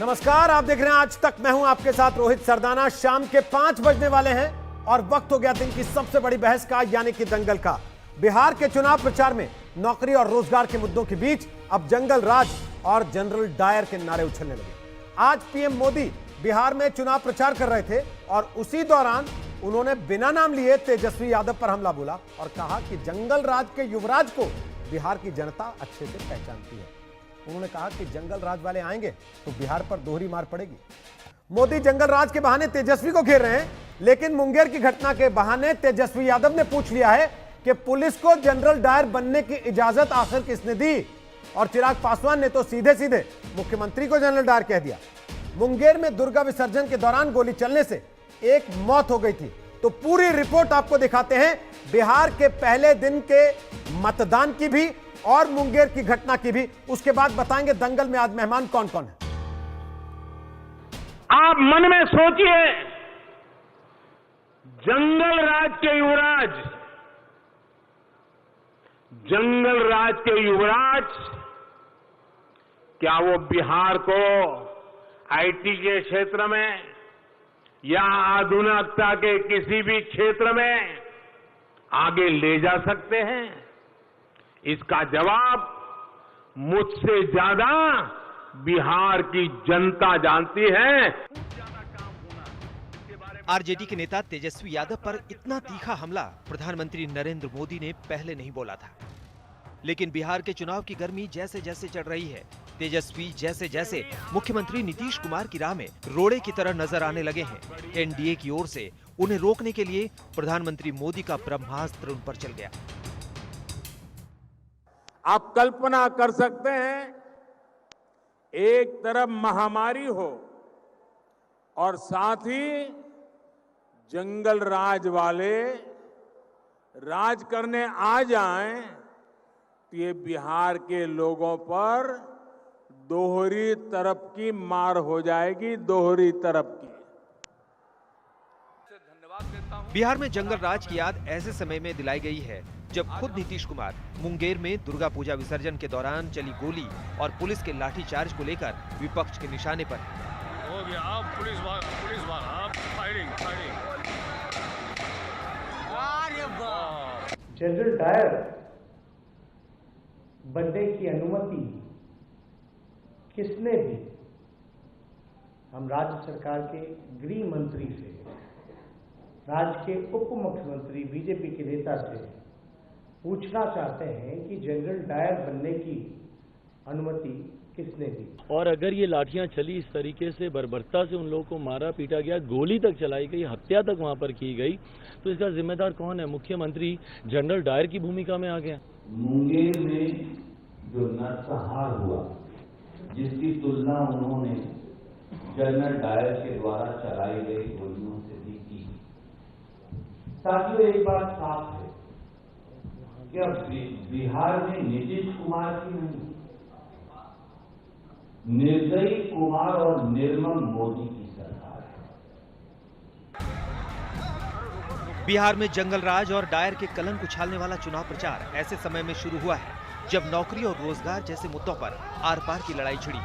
नमस्कार, आप देख रहे हैं आज तक। मैं हूं आपके साथ रोहित सरदाना। शाम के 5 बजने वाले हैं और वक्त हो गया दिन की सबसे बड़ी बहस का, यानी कि दंगल का। बिहार के चुनाव प्रचार में नौकरी और रोजगार के मुद्दों के बीच अब जंगल राज और जनरल डायर के नारे उछलने लगे। आज पीएम मोदी बिहार में चुनाव प्रचार कर रहे थे और उसी दौरान उन्होंने बिना नाम लिए तेजस्वी यादव पर हमला बोला और कहा कि जंगल राज के युवराज को बिहार की जनता अच्छे से पहचानती है। उन्होंने कहा कि जंगल राज वाले आएंगे तो बिहार पर दोहरी मार पड़ेगी। मोदी जंगल राज के बहाने तेजस्वी को घेर रहे हैं, लेकिन मुंगेर की घटना के बहाने तेजस्वी यादव ने पूछ लिया है कि पुलिस को जनरल डायर बनने की इजाजत आखिर किसने दी। और चिराग पासवान ने तो सीधे सीधे मुख्यमंत्री को जनरल डायर कह दिया। मुंगेर में दुर्गा विसर्जन के दौरान गोली चलने से एक मौत हो गई थी। तो पूरी रिपोर्ट आपको दिखाते हैं, बिहार के पहले दिन के मतदान की भी और मुंगेर की घटना की भी। उसके बाद बताएंगे दंगल में आज मेहमान कौन कौन है। आप मन में सोचिए, जंगल राज के युवराज, जंगल राज के युवराज, क्या वो बिहार को आईटी के क्षेत्र में या आधुनिकता के किसी भी क्षेत्र में आगे ले जा सकते हैं? इसका जवाब मुझसे ज्यादा बिहार की जनता जानती है। आरजेडी के नेता तेजस्वी यादव पर इतना तीखा हमला प्रधानमंत्री नरेंद्र मोदी ने पहले नहीं बोला था। लेकिन बिहार के चुनाव की गर्मी जैसे जैसे चढ़ रही है, तेजस्वी जैसे जैसे मुख्यमंत्री नीतीश कुमार की राह में रोड़े की तरह नजर आने लगे हैं। एनडीए की ओर से उन्हें रोकने के लिए प्रधानमंत्री मोदी का ब्रह्मास्त्र उन पर चल गया। आप कल्पना कर सकते हैं, एक तरफ महामारी हो और साथ ही जंगल राज वाले राज करने आ जाएं, तो ये बिहार के लोगों पर दोहरी तरफ की मार हो जाएगी, दोहरी तरफ की। बिहार में जंगल राज की याद ऐसे समय में दिलाई गई है जब खुद नीतीश कुमार मुंगेर में दुर्गा पूजा विसर्जन के दौरान चली गोली और पुलिस के लाठीचार्ज को लेकर विपक्ष के निशाने पर हो गया। अब पुलिस वाला फायरिंग। जनरल डायर बनने की अनुमति किसने दी? हम राज्य सरकार के गृह मंत्री से, राज्य के उप मुख्यमंत्री बीजेपी के नेता से पूछना चाहते हैं कि जनरल डायर बनने की अनुमति किसने दी? और अगर ये लाठियां चली इस तरीके से, बर्बरता से उन लोगों को मारा पीटा गया, गोली तक चलाई गई, हत्या तक वहां पर की गई, तो इसका जिम्मेदार कौन है? मुख्यमंत्री जनरल डायर की भूमिका में आ गया। मुंगेर में जो नरसंहार हुआ, जिसकी तुलना उन्होंने जनरल डायर के द्वारा चलाई गई गोलियों से भी की। साथियों, एक बात साफ है कि अब बिहार में नीतीश कुमार की नहीं, निर्दयी कुमार और निर्मम मोदी की सरकार है। बिहार में जंगल राज और डायर के कलंक उछालने वाला चुनाव प्रचार ऐसे समय में शुरू हुआ है जब नौकरी और रोजगार जैसे मुद्दों पर आर पार की लड़ाई छिड़ी।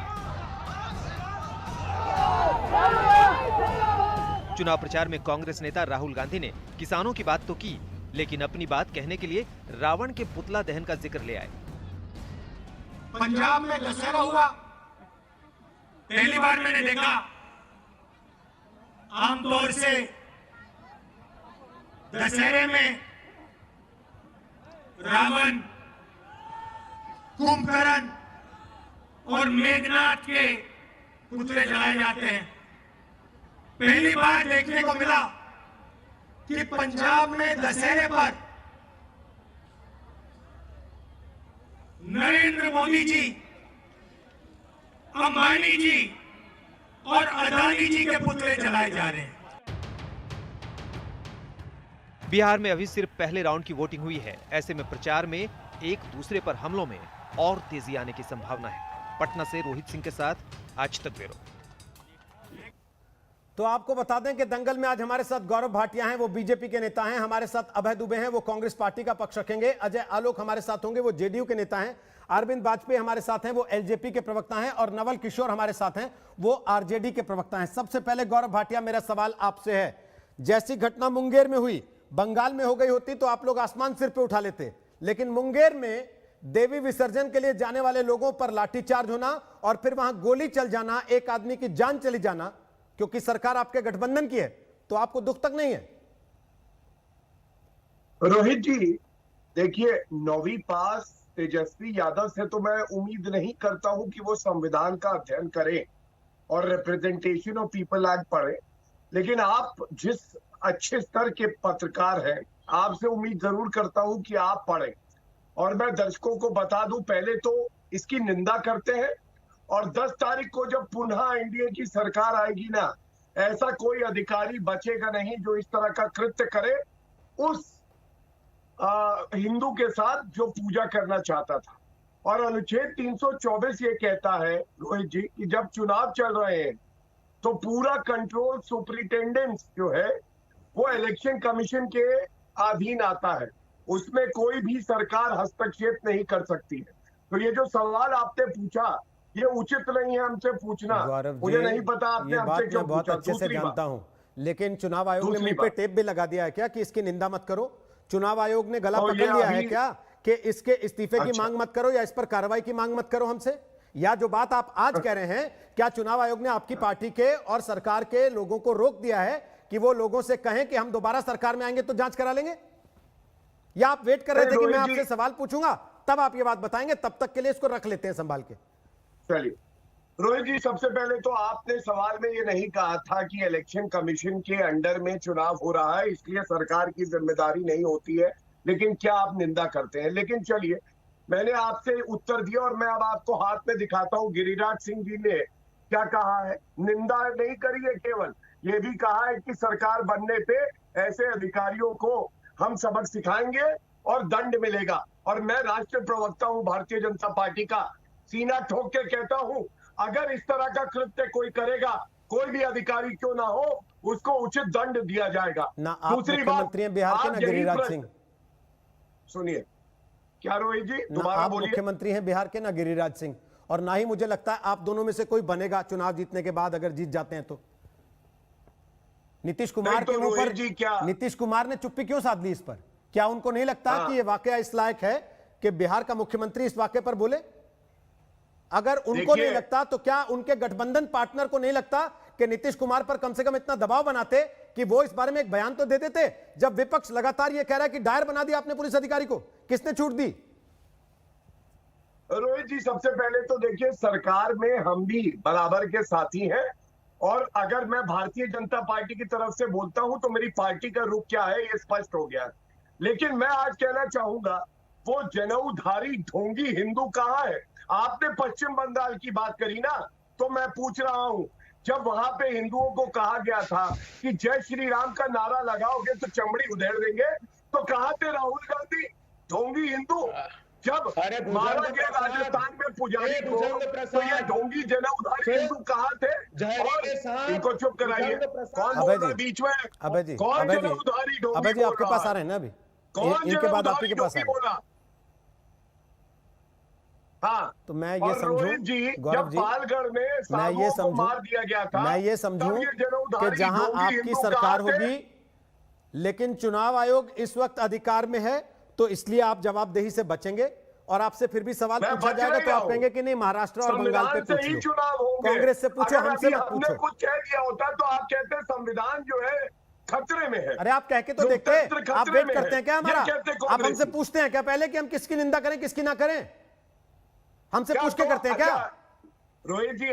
चुनाव प्रचार में कांग्रेस नेता राहुल गांधी ने किसानों की बात तो की, लेकिन अपनी बात कहने के लिए रावण के पुतला दहन का जिक्र ले आए। पंजाब में दशहरा हुआ, पहली बार मैंने देखा। आमतौर से दशहरे में रावण, कुंभकर्ण और मेघनाथ के पुतले जलाए जाते हैं। पहली बार देखने को मिला कि पंजाब में दशहरे पर नरेंद्र मोदी जी, अंबानी जी और अदानी जी के पुतले जलाए जा रहे हैं। बिहार में अभी सिर्फ पहले राउंड की वोटिंग हुई है। ऐसे में प्रचार में एक दूसरे पर हमलों में और तेजी आने की संभावना है। पटना से रोहित सिंह के साथ आज तक ब्यूरो। तो आपको बता दें कि दंगल में आज हमारे साथ गौरव भाटिया हैं, वो बीजेपी के नेता हैं। हमारे साथ अभय दुबे हैं, वो कांग्रेस पार्टी का पक्ष रखेंगे। अजय आलोक हमारे साथ होंगे, वो जेडीयू के नेता हैं। अरविंद वाजपेयी हमारे साथ हैं, वो एलजेपी के प्रवक्ता हैं। और नवल किशोर हमारे साथ हैं, वो आरजेडी के प्रवक्ता हैं। सबसे पहले गौरव भाटिया, मेरा सवाल आपसे है, जैसी घटना मुंगेर में हुई, बंगाल में हो गई होती तो आप लोग आसमान सिर पे उठा लेते, लेकिन मुंगेर में देवी विसर्जन के लिए जाने वाले लोगों पर लाठीचार्ज होना और फिर वहां गोली चल जाना, एक आदमी की जान चली जाना, क्योंकि सरकार आपके गठबंधन की है, तो आपको दुख तक नहीं है? रोहित जी, देखिए, 9वीं पास तेजस्वी यादव से तो मैं उम्मीद नहीं करता हूं कि वो संविधान का अध्ययन करें और रिप्रेजेंटेशन ऑफ पीपल एक्ट पढ़े, लेकिन आप जिस अच्छे स्तर के पत्रकार हैं, आपसे उम्मीद जरूर करता हूं कि आप पढ़ें। और मैं दर्शकों को बता दूं, पहले तो इसकी निंदा करते हैं, और 10 तारीख को जब पुनः एनडीए की सरकार आएगी ना, ऐसा कोई अधिकारी बचेगा नहीं जो इस तरह का कृत्य करे उस हिंदू के साथ जो पूजा करना चाहता था। और अनुच्छेद 324 ये कहता है रोहित जी कि जब चुनाव चल रहे हैं तो पूरा कंट्रोल सुपरिटेंडेंस जो है वो इलेक्शन कमीशन के अधीन आता है, उसमें कोई भी सरकार हस्तक्षेप नहीं कर सकती है। तो ये जो सवाल आपने पूछा, ये उचित नहीं है हमसे पूछना। मुझे नहीं पता आपने हमसे क्यों बहुत पूछा। अच्छे से जानता हूं, लेकिन चुनाव आयोग ने दूसरी मुंह पे बात। टेप भी लगा दिया है क्या कि इसकी निंदा मत करो? चुनाव आयोग ने गला और पकड़ ये लिया है अभी- क्या कि इसके इस्तीफे की अच्छा। मांग मत करो या इस पर कार्रवाई की मांग मत करो हमसे? या जो बात आप आज कह रहे हैं, क्या चुनाव आयोग ने आपकी पार्टी के और सरकार के लोगों को रोक दिया है कि वो लोगों से कहें कि हम दोबारा सरकार में आएंगे तो जांच करा लेंगे? या आप वेट कर रहे थे कि मैं रोहित आपसे जी- सवाल पूछूंगा तब आप ये बात बताएंगे? तब तक के लिए इसको रख लेते हैं संभाल के। चलिए रोहित जी, सबसे पहले तो आपने सवाल में ये नहीं कहा था कि इलेक्शन कमीशन के अंडर में चुनाव हो रहा है इसलिए सरकार की जिम्मेदारी नहीं होती है, लेकिन क्या आप निंदा करते हैं। लेकिन चलिए, मैंने आपसे उत्तर दिया और मैं अब आपको हाथ में दिखाता हूं। गिरिराज सिंह जी ने क्या कहा है, निंदा नहीं करी है, केवल ये भी कहा है कि सरकार बनने पे ऐसे अधिकारियों को हम सबक सिखाएंगे और दंड मिलेगा। और मैं राष्ट्रीय प्रवक्ता हूं भारतीय जनता पार्टी का, सीना ठोक के कहता हूं, अगर इस तरह का कृत्य कोई करेगा, कोई भी अधिकारी क्यों ना हो, उसको उचित दंड दिया जाएगा। ना आप मुख्यमंत्री हैं बिहार के, ना गिरिराज सिंह। सुनिए, क्या रोहित जी ना दोबारा आप बोलिए। मुख्यमंत्री हैं बिहार के, ना गिरिराज सिंह, और ना ही मुझे लगता है आप दोनों में से कोई बनेगा चुनाव जीतने के बाद, अगर जीत जाते हैं तो। नीतीश कुमार नहीं तो के मुंह रोहित पर जी क्या- नीतीश कुमार ने चुप्पी क्यों साध ली इस पर? क्या उनको नहीं लगता हाँ। कि ये वाकया इस लायक है कि बिहार का मुख्यमंत्री इस वाकये पर बोले? अगर उनको देखिए- नहीं लगता तो क्या उनके गठबंधन पार्टनर को नहीं लगता कि नीतीश कुमार पर कम से कम इतना दबाव बनाते कि वो इस बारे में एक बयान तो दे देते? जब विपक्ष लगातार ये कह रहा है कि डायर बना दिया आपने पुलिस अधिकारी को, किसने छूट दी? रोहित जी, सबसे पहले तो देखिए, सरकार में हम भी बराबर के साथी हैं, और अगर मैं भारतीय जनता पार्टी की तरफ से बोलता हूं तो मेरी पार्टी का रुख क्या है ये स्पष्ट हो गया है। लेकिन मैं आज कहना चाहूंगा, वो जनेऊधारी ढोंगी हिंदू कहां है? आपने पश्चिम बंगाल की बात करी ना, तो मैं पूछ रहा हूं, जब वहां पे हिंदुओं को कहा गया था कि जय श्री राम का नारा लगाओगे तो चमड़ी उधेड़ देंगे, तो कहां थे राहुल गांधी? ढोंगी हिंदू। जब मारा गया राजस्थान में पुजारी को, तो ये ढोंगी जनेऊधारी हिंदू कहां थे? और इनको चुप कराइए। कौन बोल रहा है बीच में? अबे जी, कौन अबे जी, जनेऊधारी ढोंगी अबे जी, बोल आपके रहा पास है? आ रहे हैं ना अभी, कौन इनके बाद आप ही के पास आ जनेऊधारी रहे हैं। बोला? हाँ, तो मैं ये और समझूं, रोहित जी, गौरव जब जी, पालगढ़ में मैं साधुओं ये को समझूं, मार दिया गया था, मैं ये समझूं तब ये जनेऊधारी कि जहां ढोंगी आपकी हिंदू सरकार कहां थे? होगी, लेकिन चुनाव आयोग इस वक्त अधिकार में है, तो इसलिए आप जवाबदेही से बचेंगे और आपसे फिर भी सवाल मैं पूछा बच जाएगा नहीं तो आप रहा कहेंगे कि नहीं, महाराष्ट्र और बंगाल पे संविधान से पूछ ही लो, चुनाव होंगे। कांग्रेस से पूछो, अगर हमसे अभी मत हमने पूछो। कुछ कह दिया होता तो आप कहते संविधान जो है खतरे में है। अरे आप कह के तो लोकतंत्र देखते, आप खतरे वेट में करते है। हैं क्या ये हमारा? कहते आप हमसे कांग्रेसी। पूछते हैं क्या पहले कि हम किसकी निंदा करें किसकी ना करें? हमसे क्या पूछ के तो- करते हैं क्या? अच्छा, रोहित जी,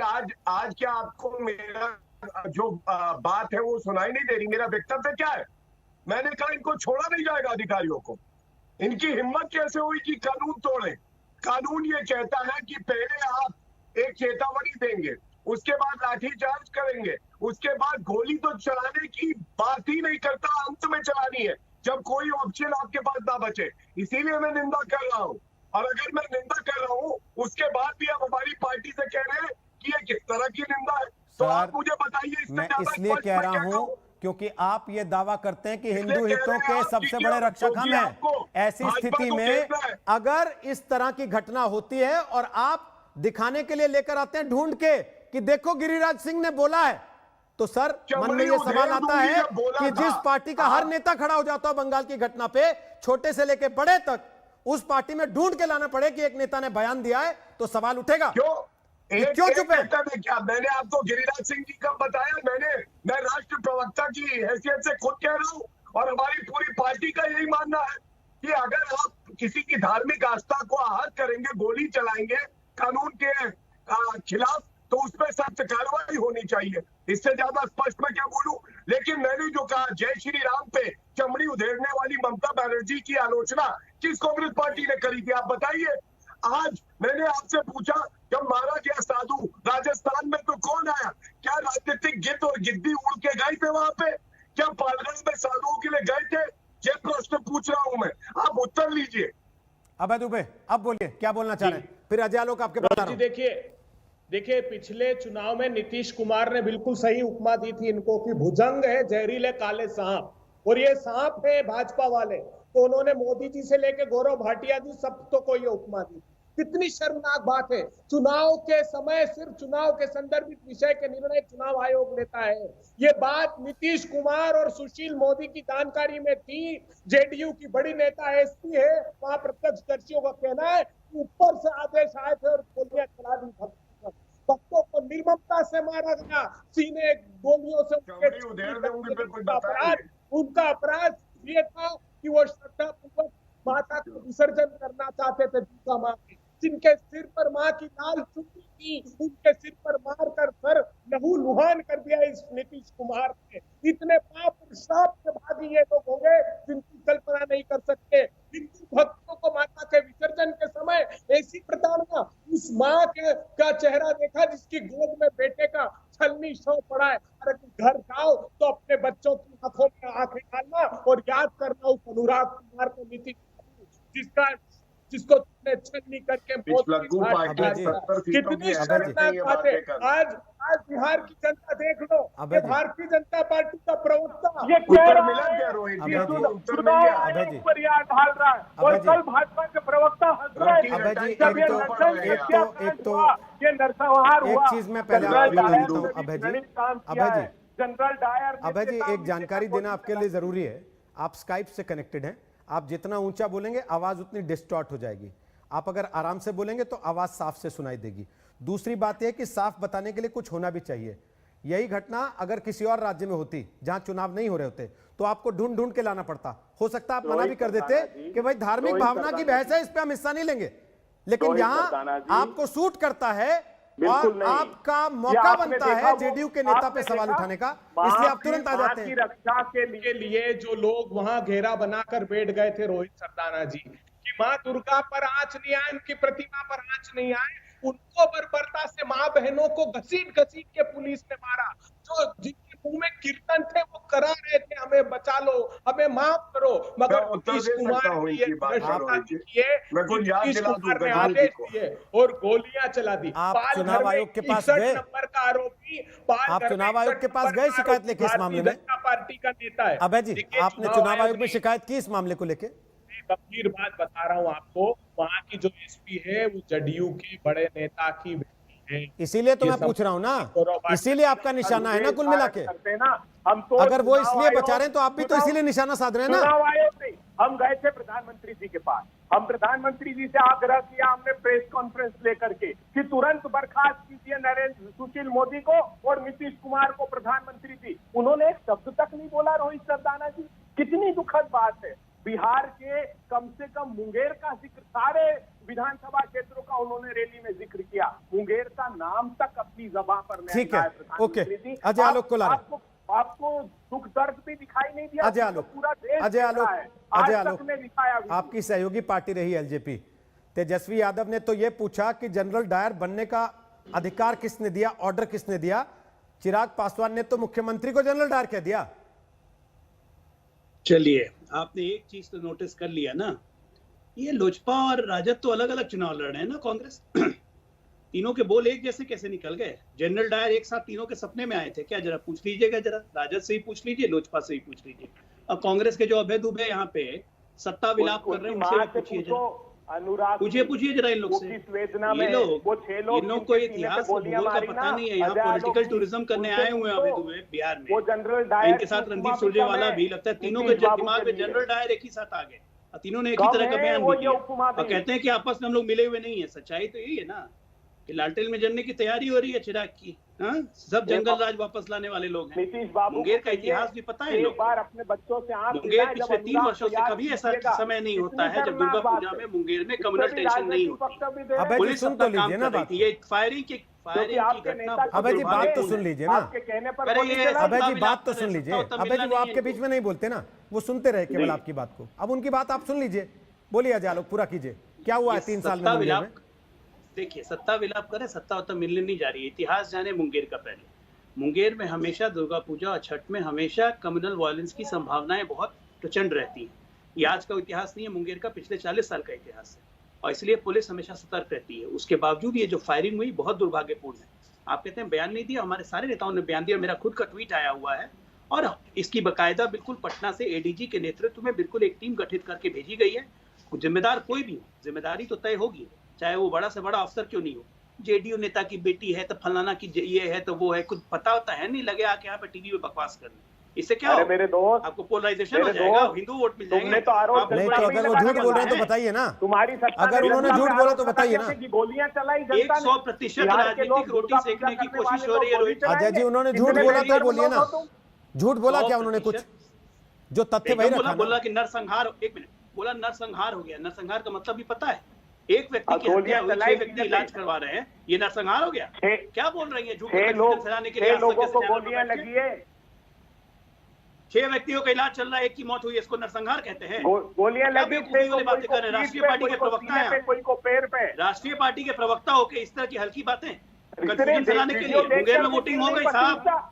आज क्या आपको मेरा जो बात है वो सुनाई नहीं दे रही? मेरा वक्तव्य क्या है? मैंने कहा इनको छोड़ा नहीं जाएगा अधिकारियों को। इनकी हिम्मत कैसे हुई कि कानून तोड़े? कानून ये कहता है कि पहले आप एक चेतावनी देंगे, उसके बाद लाठीचार्ज करेंगे, उसके बाद गोली तो चलाने की बात ही नहीं करता, अंत में चलानी है जब कोई ऑप्शन आपके पास ना बचे। इसीलिए मैं निंदा कर रहा हूं। और अगर मैं निंदा कर रहा हूं, उसके बाद भी आप हमारी पार्टी से कह रहे हैं कि ये किस तरह की निंदा है, तो आप सर, मुझे बताइए, इससे मैं ज्यादा इसलिए स्पष्ट कह मैं रहा क्या हूं कहूं? क्योंकि आप ये दावा करते हैं कि हिंदू कह हितों रहे हैं के आप सबसे कि बड़े रक्षक हम क्योंकि हैं। आपको ऐसी भाजपा स्थिति को में घेरना है। अगर इस तरह की घटना होती है और आप दिखाने के लिए लेकर आते हैं ढूंढ के कि देखो गिरिराज सिंह ने बोला है, तो सर मन में चमड़ी यह सवाल उधेड़ आता दूंगी है जब बोला कि था। जिस पार्टी का हर आप- नेता खड़ा हो जाता है बंगाल की घटना पे, छोटे से लेके बड़े तक, उस पार्टी में ढूंढ के लाना पड़े कि एक नेता ने बयान दिया है, तो सवाल उठेगा। क्यों क्यों चुप है? नेता ने क्या, मैंने आपको गिरिराज सिंह जी का बताया, मैं राष्ट्र प्रवक्ता की हैसियत से खुद कह रहा हूं, और हमारी पूरी पार्टी का यही मानना है कि अगर आप किसी की धार्मिक आस्था को आहत करेंगे, गोली चलाएंगे कानून के खिलाफ, तो उसमें सख्त कार्रवाई होनी चाहिए। इससे ज्यादा स्पष्ट मैं क्या बोलूं। लेकिन मैंने जो कहा जय श्री राम पे चमड़ी उधेड़ने वाली ममता बनर्जी की आलोचना किस कांग्रेस पार्टी ने करी थी, आप बताइए। आज मैंने आपसे पूछा, जब मारा गया साधु राजस्थान में, तो कौन आया? क्या राजनीतिक गिद्ध और गिद्दी उड़ के गए थे वहां पे? क्या पालगढ़ में साधुओं के लिए गए थे? ये प्रश्न पूछ रहा हूं मैं, आप उत्तर लीजिए। अभय दुबे, अब बोलिए क्या बोलना चाह रहे हैं, फिर अजय आलोक आपके पास आ रहा हूं। देखिए पिछले चुनाव में नीतीश कुमार ने बिल्कुल सही उपमा दी थी इनको कि भुजंग है जहरीले काले सांप, और ये सांप है भाजपा वाले। तो उन्होंने मोदी जी से लेके गौरव भाटिया जी सबको को ये उपमा दी। कितनी शर्मनाक बात है। चुनाव के समय सिर्फ चुनाव के संदर्भित विषय के निर्णय चुनाव आयोग लेता है। ये बात नीतीश कुमार और सुशील मोदी की जानकारी में थी। जेडीयू की बड़ी नेता एसपी है, वहां प्रत्यक्षदर्शियों का कहना है ऊपर से आदेश आए थे और गोलियां चला दी। भक्तों को निर्ममता से मारा गया, सीने गोलियों से उनका अपराध ये था कि वो श्रद्धापूर्वक माता को विसर्जन करना चाहते थे दुर्गा मां के। जिनके सिर पर मां की लाल चुन्नी थी, उनके सिर पर मारकर सर लहू लुहान कर दिया इस नीतीश कुमार ने। इतने पाप और श्राप के भागी ये लोग होंगे जिनकी कल्पना नहीं कर सकते। हिंदू भक्तों को माता के विसर्जन के समय ऐसी प्रताड़ना, उस माँ का चेहरा देखा जिसकी गोद में बेटे का छलनी शव पड़ा है। अरे घर जाओ तो अपने बच्चों की आंखों में आंखें डालना और याद करना उस अनुराग कुमार को, नीतीश जिसको तुमने छलनी करके कितनी शर्मनाक बात है। आज बिहार की जनता देख लो, ये भारतीय जनता पार्टी का प्रवक्ता ये कह रहा है चुनाव आयोग पर याद ढाल रहा है, और कल भाजपा के प्रवक्ता हंस रहे हैं जब ये नरसंहार हुआ। एक चीज मैं पहले आपको बता देता हूं अभय जी, जनरल डायर अभय जी एक जानकारी देना आपके लिए जरूरी है। आप स्काइप से कनेक्टेड हैं, आप जितना ऊंचा बोलेंगे आवाज उतनी डिस्टॉर्ट हो जाएगी। आप अगर आराम से बोलेंगे तो आवाज साफ से सुनाई देगी। दूसरी बात यह कि साफ बताने के लिए कुछ होना भी चाहिए। यही घटना अगर किसी और राज्य में होती जहां चुनाव नहीं हो रहे होते तो आपको ढूंढ ढूंढ के लाना पड़ता। हो सकता आप मना भी कर देते कि भाई धार्मिक भावना की बहस है, इस पे हम हिस्सा नहीं लेंगे, लेकिन यहां आपको सूट करता है और आपका मौका बनता है जेडीयू के नेता पे सवाल उठाने का, इसलिए आप तुरंत आ जाते हैं। रक्षा के लिए जो लोग वहां घेरा बनाकर बैठ गए थे रोहित सरदाना जी, कि माँ दुर्गा पर आंच नहीं आए, उनकी प्रतिमा पर आंच नहीं आए, उनको बर्बरता से माँ बहनों को घसीट घसीट के पुलिस ने मारा। जो जिनके मुंह में कीर्तन थे वो करा रहे थे हमें बचा लो, हमें माफ करो, मगर नीतीश कुमार ने आदेश दिए और गोलियां चला दी। आप चुनाव आयोग के पास गए? नंबर का आरोपी आप चुनाव आयोग के पास गए शिकायत लेके इस मामले में? जनता पार्टी का नेता है। अभय जी आपने चुनाव आयोग में शिकायत की इस मामले को लेके? गंभीर बात बता रहा हूं आपको, वहां की जो एसपी है वो जदयू के बड़े नेता की बेटी है। इसीलिए तो मैं पूछ रहा हूं ना, इसीलिए आपका निशाना है ना कुल मिला के। हम तो अगर वो इसलिए बचा रहे हैं तो आप भी तो इसीलिए निशाना साध रहे हैं ना। चुनाव आयोग से हम गए थे प्रधानमंत्री जी के पास, हम प्रधानमंत्री जी से आग्रह किया हमने प्रेस कॉन्फ्रेंस लेकर के कि तुरंत बर्खास्त कीजिए सुशील मोदी को और नीतीश कुमार को प्रधानमंत्री जी। उन्होंने एक शब्द तक नहीं बोला रोहित सरदाना जी। कितनी दुखद बात है। बिहार के कम से कम मुंगेर का जिक्र, सारे विधानसभा क्षेत्रों का उन्होंने रैली में जिक्र किया, मुंगेर का नाम तक अपनी ज़बान पर नहीं। ठीक है, ओके, अजय आलोक को ला रहे। आपको दुख दर्द भी दिखाई नहीं दिया। अजय आलोक, पूरा देश अजय आलोक, अजय आलोक ने दिखाया। आपकी सहयोगी पार्टी रही एलजेपी, तेजस्वी यादव ने तो यह पूछा कि जनरल डायर बनने का अधिकार किसने दिया, ऑर्डर किसने दिया? चिराग पासवान ने तो मुख्यमंत्री को जनरल डायर कह दिया। चलिए, आपने एक चीज तो नोटिस कर लिया ना, ये लोजपा और राजद तो अलग अलग चुनाव लड़ रहे हैं ना कांग्रेस। तीनों के बोल एक जैसे कैसे निकल गए? जनरल डायर एक साथ तीनों के सपने में आए थे क्या? जरा पूछ लीजिएगा, जरा राजद से ही पूछ लीजिए, लोजपा से ही पूछ लीजिए। अब कांग्रेस के जो अभय दुबे यहाँ पे सत्ता विलाप कर रहे हैं, उनसे भी पूछिए जरा, पूछिए जरा इन लोग से। ये लोग इन लोग को इतिहास भूगोल का पता नहीं है। यहाँ पॉलिटिकल टूरिज्म करने आए हुए हैं अभय दुबे बिहार में। इनके साथ रणदीप सुरजेवाला भी, लगता है तीनों के दिमाग में जनरल डायर एक ही साथ आ गए, तीनों ने एक ही तरह का बयान भी दिया और कहते हैं कि आपस में हम लोग मिले हुए नहीं है। सच्चाई तो यही है ना कि लालटेन में जलने की तैयारी हो रही है चिराग की। हाँ, सब जंगल राज वापस लाने वाले लोग हैं। मुंगेर का इतिहास भी पता है लोग। अपने बच्चों से मुंगेर पिछले 3 वर्षों से कभी ऐसा समय नहीं होता है जब दुर्गा पूजा में मुंगेर में कम्युनल टेंशन नहीं होती। पुलिस अपना काम कर रही थी। ये फायरिंग की घटना। अबे जी बात तो सुन लीजिए ना, अबे जी बात तो सुन लीजिए। अबे जी वो आपके बीच में नहीं बोलते ना, वो सुनते रहे केवल आपकी बात को। अब उनकी बात आप सुन लीजिए, बोलिए अजय आलोक, पूरा कीजिए। क्या हुआ है 3 साल में मुंगेर में? देखिए, सत्ता विलाप करे, सत्ता तो मिलने नहीं जा रही है। इतिहास जाने मुंगेर का पहले। मुंगेर में हमेशा दुर्गा पूजा और छठ में हमेशा कम्युनल वायलेंस की संभावनाएं बहुत प्रचंड रहती हैं। ये आज का इतिहास नहीं है, मुंगेर का पिछले 40 साल का इतिहास है और इसलिए पुलिस हमेशा सतर्क रहती है। उसके बावजूद ये जो फायरिंग हुई बहुत दुर्भाग्यपूर्ण है। आप कहते हैं बयान नहीं दिया, हमारे सारे नेताओं ने बयान दिया। मेरा खुद का ट्वीट आया हुआ है और इसकी बाकायदा बिल्कुल पटना से एडीजी के नेतृत्व में बिल्कुल एक टीम गठित करके भेजी गई है। जिम्मेदार कोई भी हो, जिम्मेदारी तो तय होगी, चाहे वो बड़ा से बड़ा अफसर क्यों नहीं हो। जेडीयू नेता की बेटी है तो फलाना की ये है तो वो है, कुछ पता होता है नहीं, लगे आके यहाँ पे टीवी में बकवास करने। इससे क्या हो, मेरे दोस्त, आपको पोलराइजेशन हो जाएगा, हिंदू वोट मिल जाएंगे। तो आरोप नहीं, तो अगर वो झूठ बोल रहे हैं तो बताइए ना, तुम्हारी अगर उन्होंने झूठ बोला तो बताइए ना। गोलियां चलाई 100% राजनीतिक रोटी सेकने की कोशिश हो रही है रोहित। अजय जी उन्होंने झूठ बोला तो बोलिए ना, झूठ बोला क्या उन्होंने? कुछ जो तथ्य वही रखा। बोला कि नरसंहार, एक मिनट, बोला नरसंहार हो गया। नरसंहार का मतलब भी पता है? एक व्यक्ति की हत्या हुई, 6 व्यक्ति इलाज करवा रहे हैं, ये नरसंहार हो गया? क्या बोल रही है? झूठ फैलाने के लिए लोगों को गोलियां लगी है। 6 व्यक्तियों का इलाज चल रहा है, एक की मौत हुई, इसको नरसंहार कहते हैं? गोलियां लगी वाली बातें कर रहे हैं। राष्ट्रीय पार्टी के प्रवक्ता हैं, राष्ट्रीय पार्टी के प्रवक्ता होकर इस तरह की हल्की बातें कंफ्यूजन फैलाने के लिए। मुंगेर में वोटिंग हो गई साहब,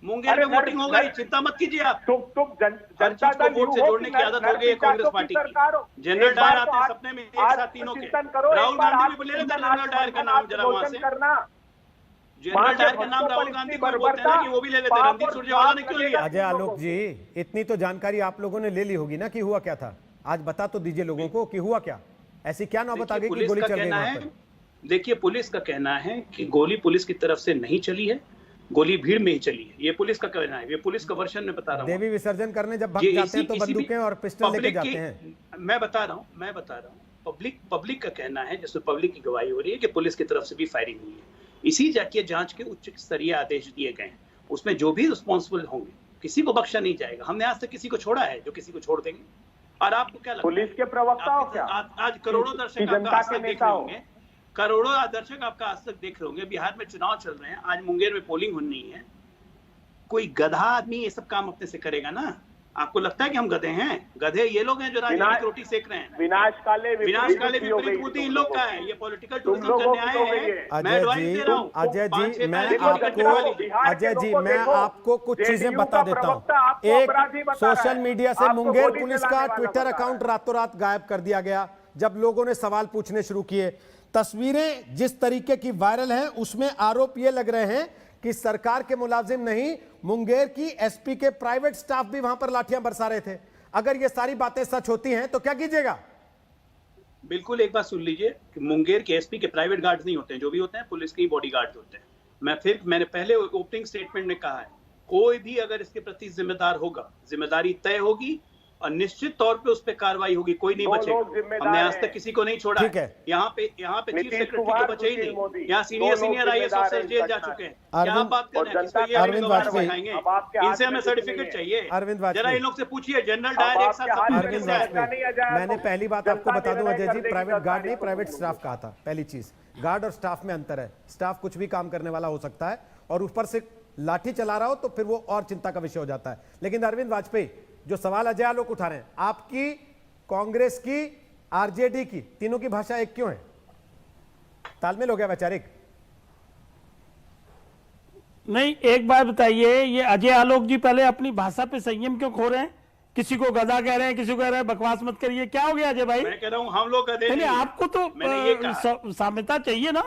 मुंगेर में वोटिंग हो गई, चिंता मत कीजिए आप। जनता को वोट से जोड़ने की आदत हो गई है कांग्रेस पार्टी की। जनरल डायर आते हैं सपने में एक साथ तीनों के। राहुल गांधी भी ले लेते हैं जनरल डायर का नाम, जरा वहां से जनरल डायर का नाम राहुल गांधी को बोलते हैं कि वो भी ले लेते हैं। रणदीप सुरजेवाला ने क्यों लिया? अजय आलोक जी, इतनी तो जानकारी आप लोगों ने ले ली होगी ना कि हुआ क्या था। आज बता तो दीजिए लोगों को कि हुआ क्या, ऐसी क्या नौबत आ गई कि गोली चल गई वहां पर? देखिए, पुलिस का कहना है कि गोली पुलिस की तरफ से नहीं चली है, गोली भीड़ में ही चली है। ये पुलिस का कहना है, ये पुलिस का वर्जन में बता रहा हूँ। देवी विसर्जन करने जब भक्त जाते हैं तो बंदूकें और पिस्टल लेके जाते हैं। मैं बता रहा हूँ। पब्लिक का कहना है, जिसमें पब्लिक की गवाही हो रही है कि पुलिस की तरफ से भी फायरिंग हुई है। इसी जाके जांच के उच्च स्तरीय आदेश दिए गए हैं, उसमें जो भी रिस्पॉन्सिबल होंगे किसी को बख्शा नहीं जाएगा। हमने आज तक किसी को छोड़ा है जो किसी को छोड़ देंगे? और आपको क्या लगता है, पुलिस के प्रवक्ता हो क्या? आज करोड़ों दर्शक आपका आज तक देख रहे होंगे, करोड़ों दर्शक आपका आज तक देख रहे होंगे। बिहार में चुनाव चल रहे हैं, आज मुंगेर में पोलिंग होनी है। कोई गधा आदमी ये सब काम अपने से करेगा ना? आपको लगता है कि हम गधे हैं? गधे ये लोग हैं जो राजनीतिक रोटी सेक रहे हैं। विनाश काले विपरीत बुद्धि इन लोग का है। ये पॉलिटिकल टूरिज्म करने आए हैं। मैं एडवाइस दे रहा हूं। अजय जी मैं आपको कुछ चीजें बता देता हूं। एक, सोशल मीडिया से मुंगेर पुलिस का ट्विटर अकाउंट रातों रात गायब कर दिया गया जब लोगों ने सवाल पूछने शुरू किए। तस्वीरें जिस तरीके की वायरल हैं उसमें आरोप ये लग रहे हैं कि सरकार के मुलाजिम नहीं, मुंगेर की एसपी के प्राइवेट स्टाफ भी वहां पर लाठियां बरसा रहे थे। अगर ये सारी बातें सच होती हैं तो क्या कीजिएगा? बिल्कुल, एक बात सुन लीजिए कि मुंगेर के एसपी के प्राइवेट गार्ड्स नहीं होते हैं, जो भी होते हैं पुलिस के बॉडी गार्ड्स होते हैं। मैंने पहले ओपनिंग स्टेटमेंट में कहा है, कोई भी अगर इसके प्रति जिम्मेदार होगा, जिम्मेदारी तय होगी और निश्चित तौर पे उस पर कार्रवाई होगी, कोई नहीं बचेगा। हमने आज तक किसी को नहीं छोड़ा है। यहाँ पे चीफ सेक्रेटरी तो बचे ही नहीं, यहाँ सीनियर आईएएस अफसर जेल जा चुके हैं। क्या आप बात कर रहे हैं? अरविंद वाजपेयी, इनसे हमें सर्टिफिकेट चाहिए। अरविंद वाजपेयी, जरा इन लोग से पूछिए, जनरल डायर एक साथ। अरविंद वाजपेयी, मैंने पहली बात आपको बता दूं अजय जी, प्राइवेट गार्ड नहीं प्राइवेट स्टाफ कहा था। पहली चीज, गार्ड और स्टाफ में अंतर है। स्टाफ कुछ भी काम करने वाला हो सकता है और ऊपर से लाठी चला रहा हो तो फिर वो और चिंता का विषय हो जाता है। लेकिन अरविंद वाजपेयी, जो सवाल अजय आलोक उठा रहे हैं, आपकी, कांग्रेस की, आरजेडी की, तीनों की भाषा एक क्यों है? तालमेल हो गया वैचारिक? नहीं, एक बात बताइए, ये अजय आलोक जी पहले अपनी भाषा पे संयम क्यों खो रहे हैं? किसी को गधा कह रहे हैं, किसी को कह रहे हैं बकवास मत करिए। क्या हो गया अजय भाई? मैं कह रहा हूं हम लोग गधे नहीं। आपको तो साम्यता चाहिए ना।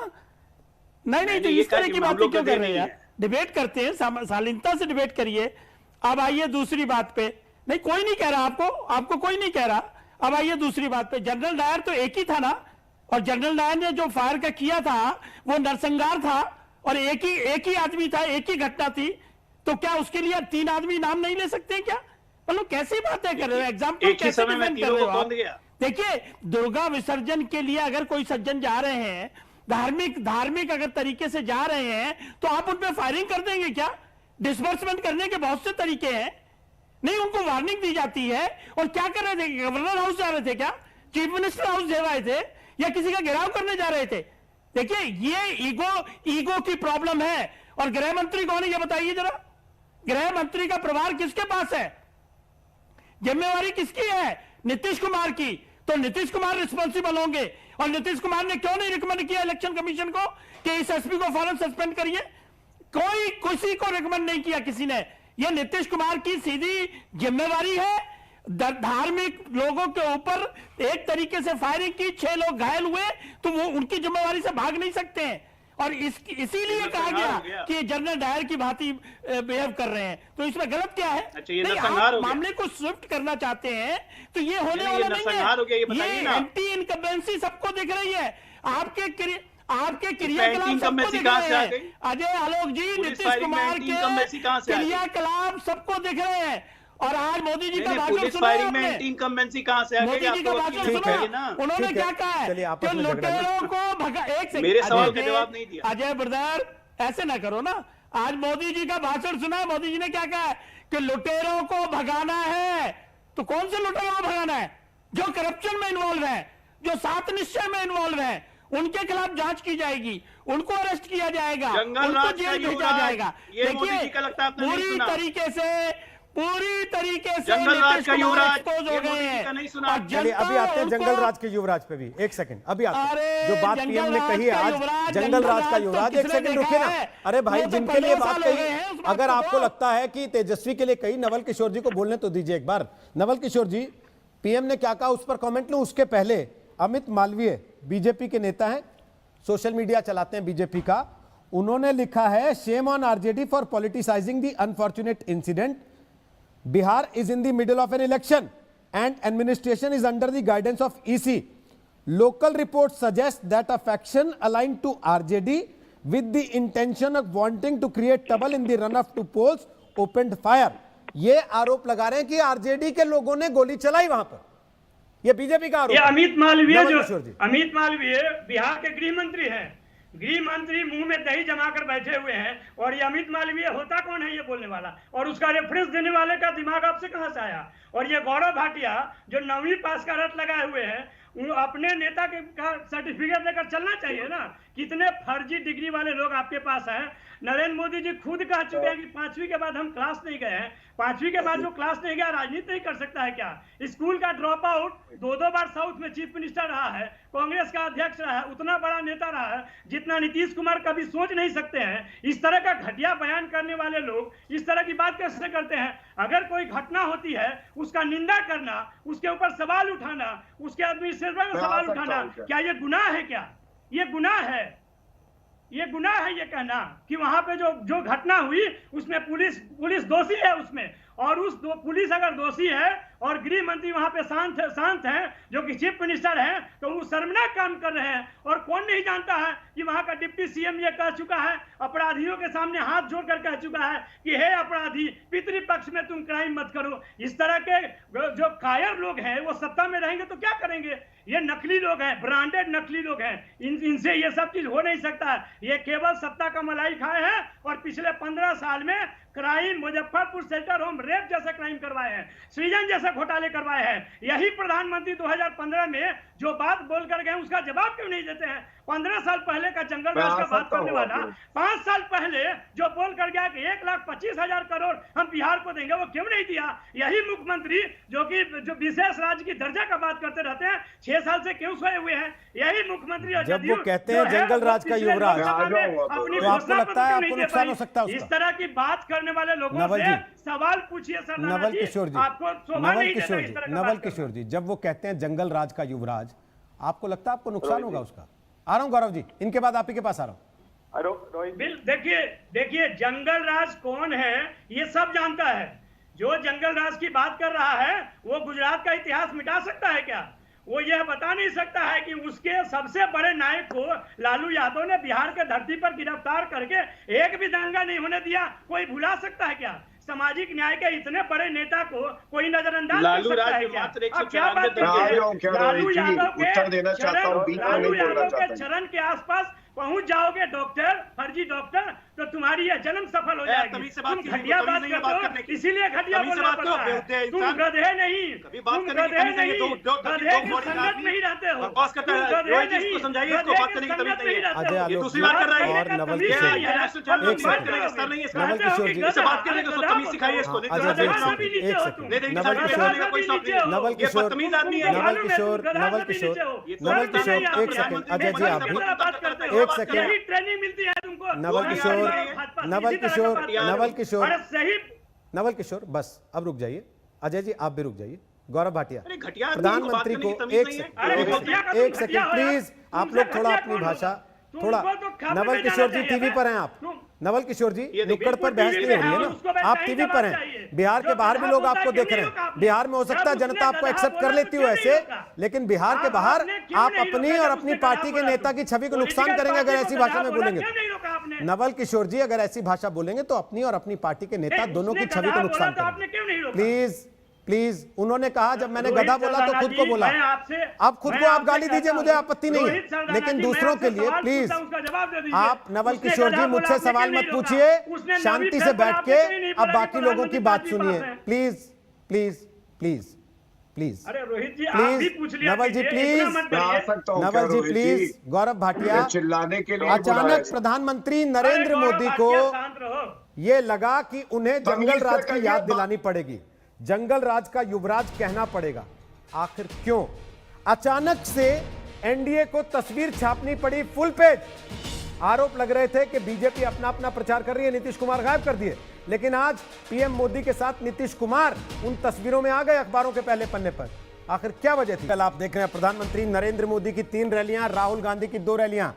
नहीं तो इस तरह की बातें क्यों कर रहे हैं यार? डिबेट करते हैं, शालीनता से डिबेट करिए। अब आइए दूसरी बात पे। नहीं, कोई नहीं कह रहा आपको कोई नहीं कह रहा। अब आइए दूसरी बात पे। जनरल डायर तो एक ही था ना, और जनरल डायर ने जो फायर का किया था वो नरसंहार था, और एक ही आदमी था, एक ही घटना थी। तो क्या उसके लिए 3 आदमी नाम नहीं ले सकते हैं क्या? मतलब कैसी बातें कर रहे हो? एग्जाम्पल कैसे डिफेंड कर रहे हो आप? देखिए, दुर्गा विसर्जन के लिए अगर कोई सज्जन जा रहे हैं, धार्मिक अगर तरीके से जा रहे हैं, तो आप उन पे फायरिंग कर देंगे क्या? डिसबर्समेंट करने के बहुत से तरीके हैं। नहीं, उनको वार्निंग दी जाती है। और क्या कर रहे थे? गवर्नर हाउस जा रहे थे क्या? चीफ मिनिस्टर हाउस जा रहे थे, या किसी का घेराव करने जा रहे थे? देखिए, ये ईगो की प्रॉब्लम है। और गृह मंत्री कौन है ये बताइए जरा। गृह मंत्री का प्रभार किसके पास है? जिम्मेवारी किसकी है? नीतीश कुमार की। तो नीतीश कुमार रिस्पॉन्सिबल होंगे। और नीतीश कुमार ने क्यों नहीं रिकमेंड किया इलेक्शन कमीशन को कि इस एसपी को फौरन सस्पेंड करिए? कोई किसी को रिकमेंड नहीं किया किसी ने। यह नीतीश कुमार की सीधी जिम्मेवारी है। धार्मिक लोगों के ऊपर एक तरीके से फायरिंग की, 6 लोग घायल हुए, तो वो उनकी जिम्मेवारी से भाग नहीं सकते हैं। और इसीलिए कहा गया कि जनरल डायर की भांति बिहेव कर रहे हैं। तो इसमें गलत क्या है? नहीं, आप मामले को स्विफ्ट करना चाहते हैं तो ये होने वाला नहीं है। ये एंटी इनकम्बेंसी सबको दिख रही है। आपके क्रियाकलाप सबको दिख रहे हैं। अजय आलोक जी, नीतीश कुमार के क्रियाकलाप सबको दिख रहे हैं। और आज मोदी जी का भाषण सुना आपने? मोदी जी का भाषण सुना? उन्होंने क्या कहा है कि लुटेरों को भगा। एक सेकंड, मेरे सवाल का जवाब नहीं दिया। अजय ब्रदर, ऐसे ना करो ना। आज मोदी जी का भाषण सुना, मोदी जी ने क्या कहा है कि लुटेरों को भगाना है। तो कौन से लुटेरों को भगाना है? जो करप्शन में इन्वॉल्व है, जो 7 निश्चय में इन्वॉल्व है, उनके खिलाफ जांच की जाएगी, उनको अरेस्ट किया जाएगा, उनको जेल भेजा जाएगा। देखिए, पूरी तरीके से जंगल राज का युवराज एक्सपोज हो गए हैं। नहीं सुना। चलिए, अभी आते हैं जंगल राज के युवराज पे भी। एक सेकंड, अभी आते हैं। जो बात पीएम ने कही है आज, जंगल राज का युवराज, एक सेकंड रुकिए ना। अरे भाई, जिनके लिए बात कही, अगर आपको लगता है कि तेजस्वी के लिए कही, नवल किशोर जी को बोलने तो दीजिए एक बार। नवल किशोर जी, पीएम ने क्या कहा उस पर कॉमेंट लूं? उसके पहले अमित मालवीय, बीजेपी के नेता हैं, सोशल मीडिया चलाते हैं बीजेपी का, उन्होंने लिखा है, shame on RJD for politicising the unfortunate incident. Bihar is in the middle of an election and administration is under the guidance of EC. Local reports suggest that a faction aligned to RJD with the intention of wanting to create trouble in the run-up to polls opened fire. ये आरोप लगा रहे हैं कि RJD के लोगों ने गोली चलाई वहां पर। ये बीजेपी का आरोप। ये अमित मालवीय बिहार के गृह मंत्री हैं। गृह मंत्री मुंह में दही जमाकर बैठे हुए हैं, और ये अमित मालवीय होता कौन है ये बोलने वाला? और उसका रेफरेंस देने वाले का दिमाग आपसे कहां से आया? और ये गौरव भाटिया जो 9वीं पास का रट लगाए हुए हैं, अपने नेता के का सर्टिफिकेट लेकर चलना चाहिए ना। कितने फर्जी डिग्री वाले लोग आपके पास हैं। नरेंद्र मोदी जी खुद कह चुके हैं कि 5वीं के बाद हम क्लास नहीं गए हैं। 5वीं के बाद जो क्लास नहीं गया राजनीति नहीं कर सकता है क्या? स्कूल का ड्रॉप आउट 2 बार साउथ में चीफ मिनिस्टर रहा है, कांग्रेस का अध्यक्ष रहा है, उतना बड़ा नेता रहा है जितना नीतीश कुमार कभी सोच नहीं सकते हैं। इस तरह का घटिया बयान करने वाले लोग इस तरह की बात कैसे करते हैं? अगर कोई घटना होती है उसका निंदा करना, उसके ऊपर सवाल उठाना, उसके एडमिनिस्ट्रेशन में सवाल उठाना, क्या ये गुनाह है? क्या ये गुनाह है? ये गुनाह है ये कहना कि वहां पे जो घटना हुई उसमें पुलिस दोषी है उसमें, और पुलिस अगर दोषी है और गृह मंत्री वहां पे शांत हैं जो कि चीफ मिनिस्टर हैं, तो वो शर्मनाक काम कर रहे हैं। और कौन नहीं जानता है कि वहां का डिप्टी सीएम ये कह चुका है, अपराधियों के सामने हाथ जोड़कर कह चुका है कि हे अपराधी, पितृपक्ष में तुम क्राइम मत करो। इस तरह के जो कायर लोग हैं वो सत्ता में रहेंगे तो क्या करेंगे? ये नकली लोग हैं, ब्रांडेड नकली लोग हैं। इनसे ये सब चीज हो नहीं सकता है। ये केवल सत्ता का मलाई खाए हैं, और पिछले 15 साल में crime, Muzaffarpur shelter home rape जैसे क्राइम करवाए हैं, सृजन जैसे घोटाले करवाए हैं। यही प्रधानमंत्री 2015 में जो बात बोलकर गए उसका जवाब क्यों नहीं देते हैं? 15 साल पहले का जंगल राज का बात करने वाला 5 साल पहले जो बोल कर गया कि 1,25,000 करोड़ हम बिहार को देंगे, वो क्यों नहीं दिया? यही मुख्यमंत्री जो विशेष राज्य की दर्जा का बात करते रहते हैं, 6 साल से क्यों सोए हुए हैं? यही मुख्यमंत्री जब वो कहते हैं जंगल राज का युवराज, अपनी तो आपको लगता है आपको नुकसान हो सकता है? इस तरह की बात करने वाले लोगों से सवाल पूछिए नवल किशोर जी। आपको नवल किशोर जी, जब वो कहते हैं जंगल राज का युवराज, आपको लगता है आपको नुकसान होगा उसका? आ रहा हूं गौरव जी, इनके बाद आप ही के पास आ रहा हूं। देखिए जंगल राज कौन है ये सब जानता है। जो जंगल राज की बात कर रहा है वो गुजरात का इतिहास मिटा सकता है क्या? वो यह बता नहीं सकता है कि उसके सबसे बड़े नायक को लालू यादव ने बिहार के धरती पर गिरफ्तार करके एक भी दंगा नहीं होने दिया। कोई भुला सकता है क्या? सामाजिक न्याय के इतने बड़े नेता को कोई नजरअंदाज कर सकता है क्या? अब क्या बात है, लालू यादव के चरण के आसपास पहुंच जाओगे डॉक्टर, फर्जी डॉक्टर, तो तुम्हारी यह जन्म सफल हो जाएगी। तुम घटिया बात करते हो, इसीलिए घटिया बोलना पड़ता है। तुम गधे नहीं, तुम गधे नहीं, गधे की संगत नहीं रहते हो। तुम गधे नहीं, गधे की संगत नहीं रहते हो। ये दूसरी बात कर रहा है और नवल किशोर एक सेकंड, अजय जी आप भी एक सेकंड, ट्रेनिंग मिलती है तुमको। नवल किशोर बस अब रुक जाइए। अजय जी आप भी रुक जाइए। गौरव भाटिया, प्रधानमंत्री को एक सेकंड प्लीज, आप लोग थोड़ा अपनी भाषा थोड़ा। नवल किशोर जी टीवी पर हैं आप, नवल किशोर जी नुक्कड़ पर बहस नहीं हो रही है ना, आप टीवी पर हैं। बिहार के बाहर भी लोग आपको देख रहे हैं। बिहार में हो सकता है जनता आपको एक्सेप्ट कर लेती हो ऐसे, लेकिन बिहार के बाहर आप अपनी और अपनी पार्टी के नेता की छवि को नुकसान करेंगे अगर ऐसी भाषा में बोलेंगे। नवल किशोर जी अगर ऐसी भाषा बोलेंगे तो अपनी और अपनी पार्टी के नेता दोनों की छवि को नुकसान करेंगे। प्लीज प्लीज, उन्होंने कहा जब मैंने गधा बोला तो खुद को बोला। अब खुद को आप गाली दीजिए, मुझे आपत्ति नहीं है, लेकिन दूसरों के लिए प्लीज आप नवल किशोर जी मुझसे सवाल मत पूछिए, शांति से बैठ के अब बाकी लोगों की बात सुनिए। प्लीज प्लीज प्लीज प्लीज अरे Rohit ji please, Naval ji please, Naval ji please. Gaurav Bhatia, चिल्लाने के लिए अचानक प्रधानमंत्री नरेंद्र मोदी को ये लगा कि उन्हें जंगल राज की याद दिलानी पड़ेगी, जंगल राज का युवराज कहना पड़ेगा। आखिर क्यों अचानक से एनडीए को तस्वीर छापनी पड़ी फुल पेज? आरोप लग रहे थे कि बीजेपी अपना अपना प्रचार कर रही है, नीतीश कुमार गायब कर दिए, लेकिन आज पीएम मोदी के साथ नीतीश कुमार उन तस्वीरों में आ गए अखबारों के पहले पन्ने पर। आखिर क्या वजह थी? कल आप देख रहे हैं प्रधानमंत्री नरेंद्र मोदी की 3 रैलियां, राहुल गांधी की 2 रैलियां।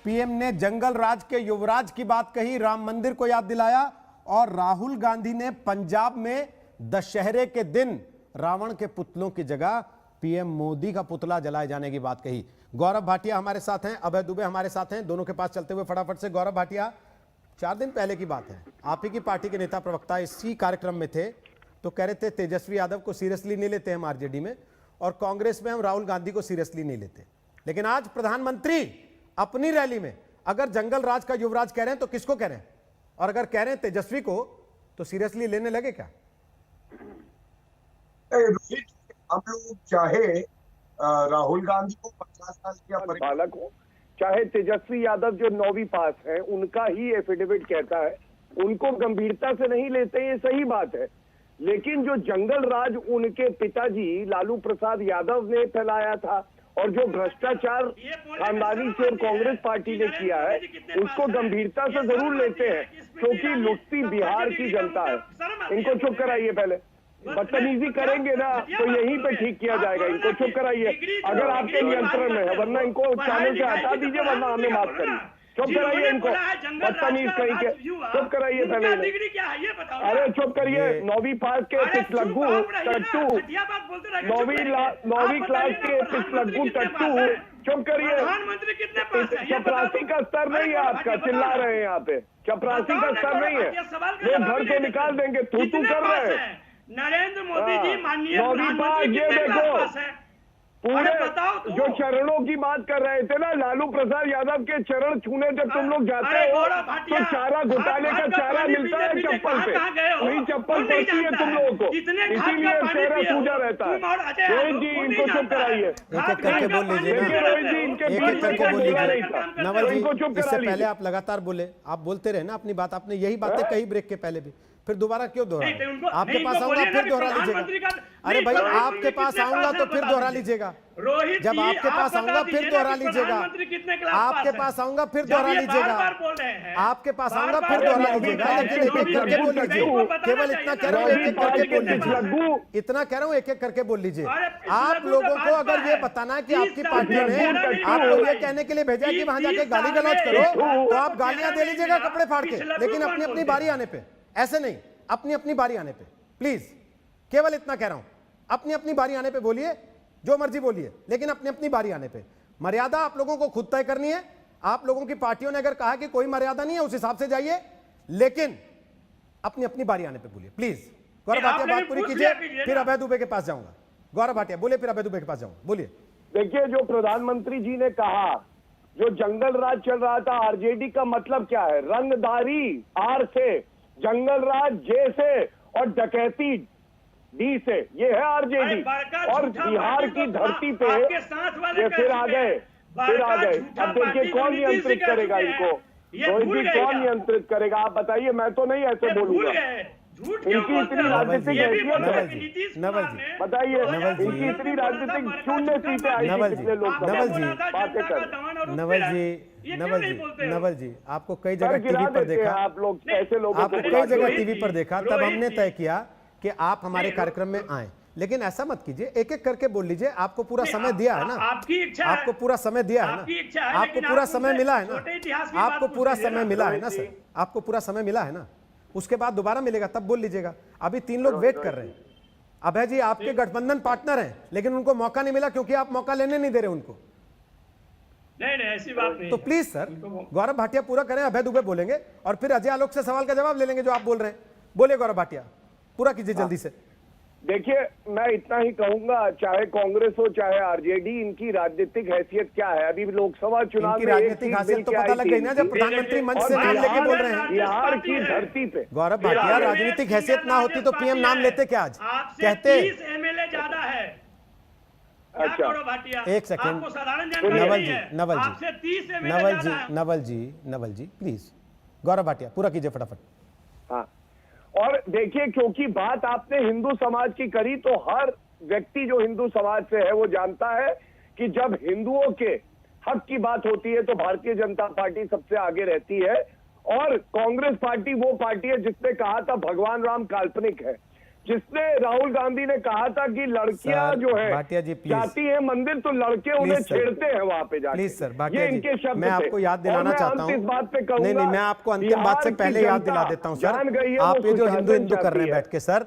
पीएम ने जंगल राज के युवराज की बात कही, राम मंदिर को याद दिलाया, और राहुल गांधी ने पंजाब में दशहरे के दिन रावण के पुतलों की जगह पीएम मोदी का पुतला जलाए जाने की बात कही। गौरव भाटिया हमारे साथ हैं, अभय दुबे हमारे साथ हैं, दोनों के पास चलते हुए फटाफट से। गौरव भाटिया, 4 दिन पहले की बात है, आप ही की पार्टी के नेता प्रवक्ता इसी कार्यक्रम में थे, तो कह रहे थे तेजस्वी यादव को सीरियसली नहीं लेते हम आरजेडी में, और कांग्रेस में हम राहुल गांधी को सीरियसली नहीं लेते। लेकिन आज प्रधानमंत्री अपनी रैली में अगर जंगल राज का युवराज कह रहे हैं तो किसको कह रहे हैं? और अगर कह रहे हैं तेजस्वी को, तो सीरियसली लेने लगे क्या? हम लोग चाहे राहुल गांधी को 50 साल की बालक हो, चाहे तेजस्वी यादव जो 9वीं पास है उनका ही एफिडेविट कहता है, उनको गंभीरता से नहीं लेते, ये सही बात है। लेकिन जो जंगल राज उनके पिताजी लालू प्रसाद यादव ने फैलाया था और जो भ्रष्टाचार खानदानी से और कांग्रेस पार्टी ने किया है, उसको गंभीरता से जरूर लेते हैं, क्योंकि लुटती बिहार की जनता है। इनको चुप कराइए, पहले बदतमीजी करेंगे ना तो यहीं पे ठीक किया जाएगा। इनको चुप कराइए अगर आपके नियंत्रण में है, वरना इनको चैनल से हटा दीजिए, वरना हमें माफ करिए। चुप कराइए इनको, बदतमीज कहीं के, चुप कराइए पहले। अरे चुप करिए, 9वीं पास के पिछलग्गू टट्टू, 9वीं क्लास के पिछलग्गू टट्टू, चुप करिए। चपरासी का स्तर नहीं है आपका, चिल्ला रहे हैं यहाँ पे, चपरासी का स्तर नहीं है, लोग घर से निकाल देंगे, तू कर रहे हैं। नरेंद्र मोदी जी माननीय ये देखो, पूरे जो चरणों की बात कर रहे थे ना, लालू प्रसाद यादव के चरण छूने जब तुम लोग जाते हो तो चारा घोटाले का चारा मिलता है चप्पल पे, वही चप्पल पड़ती है तुम लोगों को, इसीलिए चेहरा सूजा रहता है। रोहित जी इनको चुप कराइए, एक-एक करके बोल लीजिए, रोहित जी इनके एक-एक करके बोल लीजिए। नवल जी, इससे पहले आप लगातार बोले, आप बोलते रहे ना अपनी बात, आपने यही बातें कही ब्रेक के पहले भी। फिर दोबारा क्यों दोहरा? नहीं, तो उनको- आपके नहीं, पास इनको आऊंगा बोलिए ना फिर कि दोहरा प्रधानमंत्री लीजिएगा। का- अरे नहीं, भाई प्रधानमंत्री आपके पास कितने आऊंगा पास तो है, फिर बता दोहरा दीजिए। लीजिएगा। रोहित जब जी, आपके आप पास बता आऊंगा दीजिए फिर ना दोहरा कि लीजिएगा। प्रधानमंत्री कितने क्लास आपके पास पास है? आऊंगा फिर जब दोहरा ये लीजिएगा। बार-बार बोल रहे हैं, आपके पास आऊंगा बार-बार फिर दोहरा बोल रहे लीजिएगा, हैं, लेकिन जो एक एक भी करके बोल बेवकूफ है, लीजिए। वो बताना केवल चाहिए इतना ना, कह रहा हूँ, एक एक करके बोल कितने पास है? लीजिए। इतना कह रहा हूँ, एक एक करके बोल लीजिए। अरे, आप लघु लोगों तो को अगर भाजपा ये है। बताना है कि 30 आपकी साल पार्टी में ने मेरा नहीं आपको हुआ ये भाई। कहने के लिए भेजा है कि वहां जाके 30 गाली साल गलौज में करो, एक तो आप को गालियां चेहरा दे नहीं लीजिएगा मिला। कपड़े फाड़ के, पिछला लेकिन कौन अपनी अपनी बोलते बारी हैं? आने पे ऐसे नहीं, अपनी अपनी बारी आने पे प्लीज, केवल इतना कह रहा हूं, अपनी अपनी बारी आने पे बोलिए, जो मर्जी बोलिए, लेकिन अपनी अपनी बारी आने पे। मर्यादा आप लोगों को खुद तय करनी है। आप लोगों की पार्टियों ने अगर कहा कि कोई मर्यादा नहीं है, उस हिसाब से जाइए, लेकिन अपनी अपनी बारी आने पे बोलिए प्लीज। गौरव भाटिया बात पूरी कीजिए, फिर अभय दुबे के पास जाऊंगा। गौरव भाटिया बोलिए, फिर अभय दुबे के पास जाऊंगा, बोलिए। देखिए, जो प्रधानमंत्री जी ने कहा, जो जंगल राज चल रहा था, आरजेडी का मतलब क्या है? रंगदारी आर से, जंगल राज जे से और डकैती डी से, ये है आरजेडी। और बिहार की धरती पे ये फिर आ गए। अब देखिए कौन नियंत्रित करेगा इनको? रोहित जी, कौन नियंत्रित करेगा? आप बताइए, मैं तो नहीं ऐसे बोलूंगा। इनकी इतनी राजनीतिक हैसियत, नवल जी बताइए, इनकी इतनी राजनीतिक 0 सीटें आई थी पिछले लोकसभा में, बातें कर। नवल जी आपको कई जगह टीवी पर देखा, आप लोग कैसे लोगों आपको कई जगह टीवी पर देखा, तब हमने तय किया कि आप हमारे कार्यक्रम में आए, लेकिन ऐसा मत कीजिए, एक एक करके बोल लीजिए। आपको पूरा समय दिया है ना, आपकी इच्छा, आपको पूरा समय दिया है ना, आपको पूरा समय मिला है ना, आपको पूरा समय मिला है ना सर, आपको पूरा समय मिला है ना, उसके बाद दोबारा मिलेगा तब बोल लीजिएगा। अभी 3 लोग वेट कर रहे हैं। अभय जी आपके गठबंधन पार्टनर हैं, लेकिन उनको मौका नहीं मिला क्योंकि आप मौका लेने नहीं दे रहे उनको। नहीं ऐसी बात नहीं। तो प्लीज सर, गौरव भाटिया पूरा करें, अभय दुबे बोलेंगे और फिर अजय आलोक से सवाल का जवाब ले लेंगे जो आप बोल रहे हैं। बोलिए गौरव भाटिया, पूरा कीजिए जल्दी से। देखिए, मैं इतना ही कहूंगा, चाहे कांग्रेस हो चाहे आरजेडी, इनकी राजनीतिक हैसियत क्या है? अभी लोकसभा चुनाव में राजनीतिक हैसियत तो पता लग गई ना, जब प्रधानमंत्री मंच से नाम लेके बोल रहे हैं बिहार की धरती पे। गौरव भाटिया, राजनीतिक हैसियत ना होती तो पीएम नाम लेते क्या? आज कहते 30 एमएलए ज्यादा है। अच्छा, एक सेकंड, नवल जी प्लीज। गौरव भाटिया पूरा कीजिए फटाफट। हाँ, और देखिए, क्योंकि बात आपने हिंदू समाज की करी, तो हर व्यक्ति जो हिंदू समाज से है वो जानता है कि जब हिंदुओं के हक की बात होती है तो भारतीय जनता पार्टी सबसे आगे रहती है। और कांग्रेस पार्टी वो पार्टी है जिसने कहा था भगवान राम काल्पनिक है, जिसने राहुल गांधी ने कहा था कि लड़कियां जो है जाती है मंदिर तो लड़के उन्हें छेड़ते हैं वहां पे जाके। प्लीज सर, ये इनके शब्द मैं आपको याद दिलाना चाहता हूँ, इस बात पे कहूंगा, नहीं मैं आपको अंतिम बात से पहले याद दिला देता हूँ सर। आप ये जो हिंदू कर रहे हैं बैठ के सर,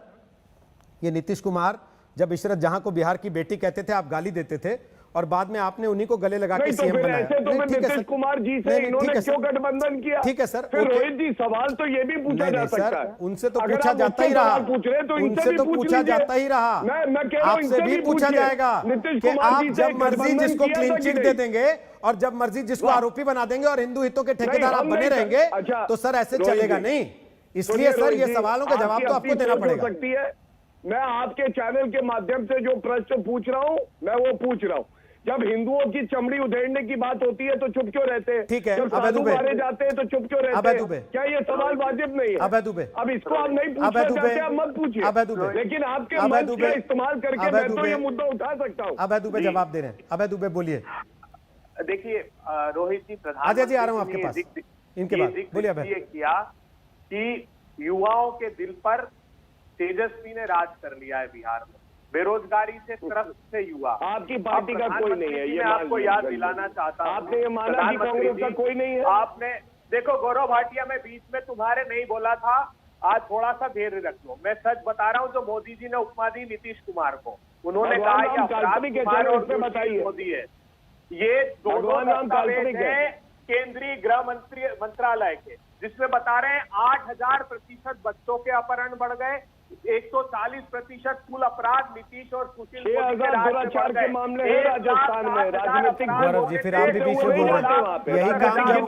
ये नीतीश कुमार जब इशरत जहां को बिहार की बेटी कहते थे, आप गाली देते थे और बाद में आपने उन्हीं को गले लगा के सीएम बनाया। ठीक है, कुमार जी से इन्होंने क्यों गठबंधन किया? ठीक है सर, फिर रोहित जी सवाल तो ये भी पूछा जा सकता है, उनसे तो पूछा जाता ही रहा, उनसे तो पूछा जाता ही रहा, आपसे भी पूछा जाएगा कि आप जब मर्जी जिसको क्लीन चिट दे देंगे और जब मर्जी जिसको आरोपी बना देंगे और हिंदू हितों के ठेकेदार आप बने रहेंगे, तो सर ऐसे चलेगा नहीं। इसलिए सर ये सवालों का जवाब तो आपको देना पड़ेगा। मैं आपके चैनल के माध्यम से जो प्रश्न पूछ रहा हूं, मैं वो पूछ रहा हूं, जब हिंदुओं की चमड़ी उधेड़ने की बात होती है तो चुप क्यों रहते हैं? ठीक है, जब साधु मारे जाते हैं तो चुप क्यों रहते हैं? क्या ये सवाल वाजिब नहीं है? अभय दुबे, अब इसको आप नहीं पूछना चाहते, आप मत पूछिए, लेकिन आपके मंच का इस्तेमाल करके मैं तो ये मुद्दा उठा सकता हूँ। अभय दुबे जवाब दे रहे हैं, अभय दुबे बोलिए। देखिए रोहित जी, अजय जी आ रहा हूँ आपके पास, इनके बाद बोलिए। अभय किया कि युवाओं के दिल पर तेजस्वी ने राज कर लिया है बिहार में, बेरोजगारी से त्रस्त से युवा। आपकी पार्टी का कोई नहीं है, ये आपको याद दिलाना चाहता हूं। आपने ये माना कि कांग्रेस का कोई नहीं है? आपने देखो गौरव भाटिया, मैं बीच में तुम्हारे नहीं बोला था, आज थोड़ा सा धैर्य रख लो। मैं सच बता रहा हूं, जो मोदी जी ने उपमा दी नीतीश कुमार को, उन्होंने कहा कि मोदी है, ये दोनों दस्तावेज है केंद्रीय गृह मंत्रालय के, जिसमें बता रहे हैं 8,000% बच्चों के अपहरण बढ़ गए, 140% कुल अपराध नीतीश और सुशील दुराचार के मामले हैं राजस्थान में राजनीतिक। गौरव जी फिर आप भी बीच में बोल रहे थे, यही काम जब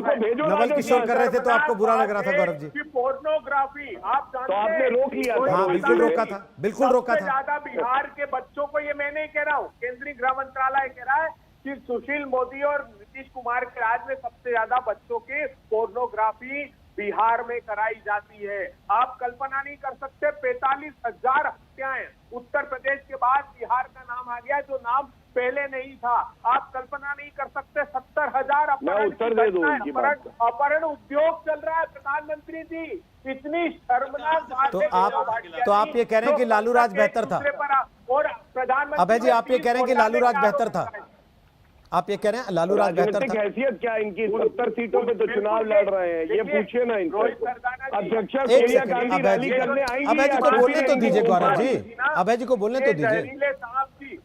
नवल किशोर कर रहे थे तो आपको बुरा लग रहा था गौरव जी? पोर्नोग्राफी आप जानते हैं, तो आपने रोक लिया था? हाँ बिल्कुल रोका था, बिल्कुल रोका था। ज्यादा बिहार के बच्चों को, ये मैं नहीं कह रहा हूँ, केंद्रीय गृह मंत्रालय कह रहा है कि सुशील मोदी और नीतीश कुमार के राज में सबसे ज्यादा बच्चों के पोर्नोग्राफी बिहार में कराई जाती है। आप कल्पना नहीं कर सकते, 45,000 हत्याएं उत्तर प्रदेश के बाद बिहार का नाम आ गया, जो नाम पहले नहीं था। आप कल्पना नहीं कर सकते, 70,000 अपहरण उद्योग चल रहा है। प्रधानमंत्री जी, इतनी शर्मनाक बात है। तो आप ये कह रहे हैं कि लालू राज बेहतर था? और प्रधानमंत्री अभय जी, आप ये कह रहे हैं कि लालू राज बेहतर था? आप ये कह रहे हैं लालू राज बेहतर था? हैसियत क्या इनकी? 70 सीटों पे तो चुनाव लड़ रहे हैं, ये पूछिए ना इनको। अध्यक्ष सोनिया गांधी रैली करने आएंगी। अभय जी को बोलने तो दीजिए गौरव जी, अभय जी को बोलने तो दीजिए।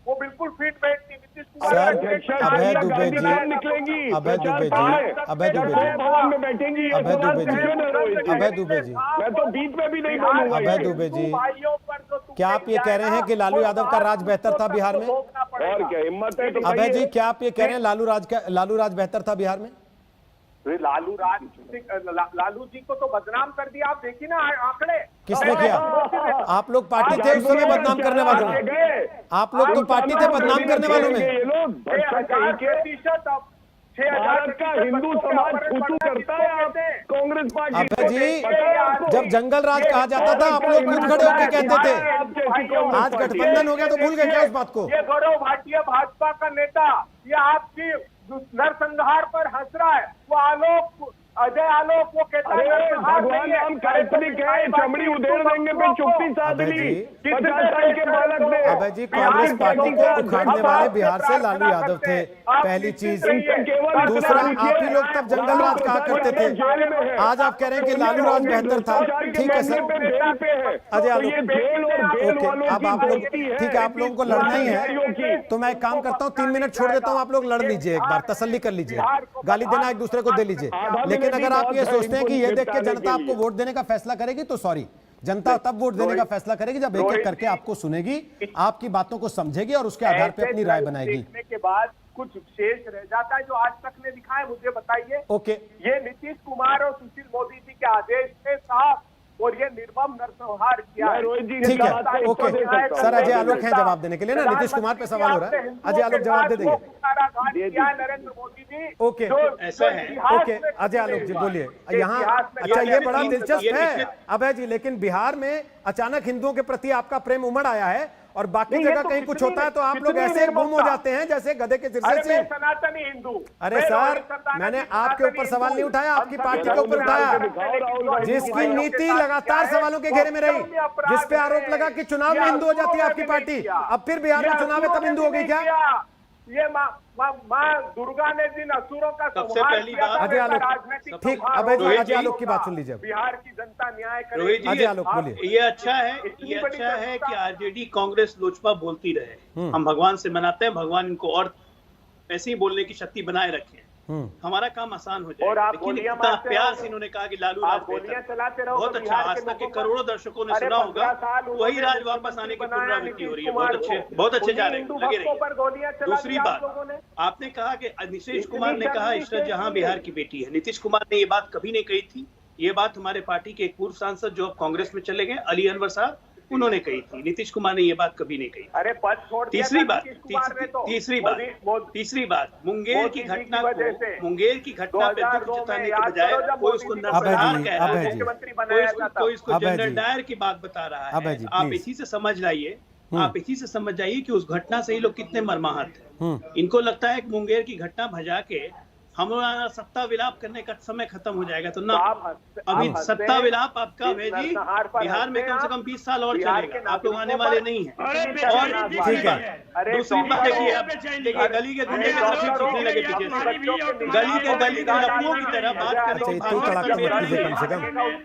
वो बिल्कुल फिट बैठती नीतीश कुमार। अभय दुबे जी, निकलेंगी, अभय दुबे जी, अभय दुबे जी भवन में बैठेंगी, अभय दुबे जी, अभय दुबे जी, मैं तो बीच में भी नहीं बोलूंगा। अभय दुबे जी, क्या आप ये कह रहे हैं कि लालू यादव का राज बेहतर था बिहार में? और क्या हिम्मत है तो अभय जी, क्या आप ये कह रहे हैं लालू राज बेहतर था बिहार में? लालू जी को तो बदनाम कर दिया। आप देखिए ना आंकड़े। किसने किया? आप लोग पार्टी थे उस समय बदनाम करने वालों में। आप लोग तो पार्टी थे बदनाम करने वालों में। ये लोग 6,000% भारत का हिंदू समाज फूटू करता है। आप कांग्रेस पार्टी। अभय जी, जब जंगल राज कहा जाता था आप लोग खुद खड़े होकर कहते थे। आज गठबंधन हो गया तो भूल गए क्या उस बात को? ये गौरव भाटिया भाजपा का नेता, ये आपकी नरसंहार पर हंस रहा है। वो आलोक, अजय आलोक, वो कहता है भगवान राम काल्पनिक है, चमड़ी उधेड़ देंगे पे चुप्पी साध ली 50 साल के बालक ने। अभय जी, कांग्रेस पार्टी को उखाड़ने वाले बिहार से लालू यादव थे, पहली चीज। दूसरा, आप ही लोग तब जंगल राज कहा करते थे। आज आप कह रहे हैं कि लालू राज बेहतर था। ठीक है सर, अजय आलोक, ओके, अब आप लोग, ठीक है, आप लोगों को लड़ना ही है तो मैं एक काम करता हूँ, 3 मिनट छोड़ देता हूँ, आप लोग लड़ लीजिए, एक बार तसल्ली कर लीजिए, गाली देना एक दूसरे को दे लीजिए। लेकिन अगर आप ये सोचते हैं कि ये देख के जनता आपको वोट देने का फैसला करेगी तो सॉरी, जनता तब वोट देने का फैसला करेगी जब एक एक करके आपको सुनेगी, आपकी बातों को समझेगी और उसके आधार पर अपनी राय बनाएगी। देखने के बाद कुछ शेष रह जाता है जो आज तक ने दिखा है, मुझे बताइए। ओके, ये नीतीश कुमार और सुशील मोदी जी के आदेश थे साहब, और ये निर्मम नरसंहार किया है। ठीक है, ओके सर, अजय आलोक हैं जवाब देने के लिए ना, नीतीश कुमार पे सवाल हो रहा है, अजय आलोक जवाब दे देंगे। नरेंद्र मोदी जी, ओके, ऐसा है। ओके, अजय आलोक जी बोलिए यहाँ। अच्छा, ये बड़ा दिलचस्प है अभय जी, लेकिन बिहार में अचानक हिंदुओं के प्रति आपका प्रेम उमड़ आया है और बाकी जगह कहीं कुछ होता है तो आप लोग ऐसे गुम हो जाते हैं जैसे गधे के सिर से। सनातनी हिंदू। अरे सर, मैंने आपके ऊपर सवाल नहीं उठाया, आपकी पार्टी के ऊपर उठाया, जिसकी नीति लगातार सवालों के घेरे में रही, जिस पे आरोप लगा कि चुनाव में हिंदू हो जाती है आपकी पार्टी। अब फिर बिहार में चुनाव है तब हिंदू हो गई क्या? ये माँ दुर्गा ने जिन असुरों का सबसे पहली बात, अजय आलोक, ठीक, अजय आलोक की बात सुन लीजिए। बिहार की जनता न्याय करेगी। अजय आलोक बोलिए। ये अच्छा है कि आरजेडी कांग्रेस लोजपा बोलती रहे। हम भगवान से मनाते हैं, भगवान इनको और ऐसे ही बोलने की शक्ति बनाए रखें, हमारा काम आसान हो जाए। और आप लेकिन इतना प्यार से इन्होंने कहा कि लालू राज बेहतर, बहुत अच्छा। आज तक के करोड़ों दर्शकों ने सुना होगा, वही राज वापस आने की पुनरावृत्ति हो रही है। बहुत अच्छे जा रहे हैं, लगे रहे। दूसरी बात, आपने कहा कि नीतीश कुमार ने कहा इशरत जहां बिहार की बेटी है। नीतीश कुमार ने ये बात कभी नहीं कही थी। ये बात हमारे पार्टी के एक पूर्व सांसद जो अब कांग्रेस में चले गए, अली अनवर साहब, उन्होंने कही थी। नीतीश कुमार ने ये बात कभी नहीं कही। अरे पद छोड़ दिया। तीसरी बात, मुंगेर की घटना पे दुख जताने के बजाय कोई उसको नरसंहार कह रहा है, कोई इसको जनरल डायर की बात बता रहा है। आप इसी से समझ लाइए, आप इसी से समझ जाइए कि उस घटना से ही लोग कितने मर्माहत हैं। इनको लगता है कि मुंगेर की घटना भजा के हमारा सत्ता विलाप करने का समय खत्म हो जाएगा, तो ना, अभी सत्ता विलाप आपका भेजी बिहार में कम से कम 20 साल और चलेगा। आप लोग आने वाले नहीं हैं। और ठीक है, दूसरी बात देखिए, अब देखिए गली के गुंडे की तरफ सीखने लगे पीछे से, गली के लफुओं की तरह बात करने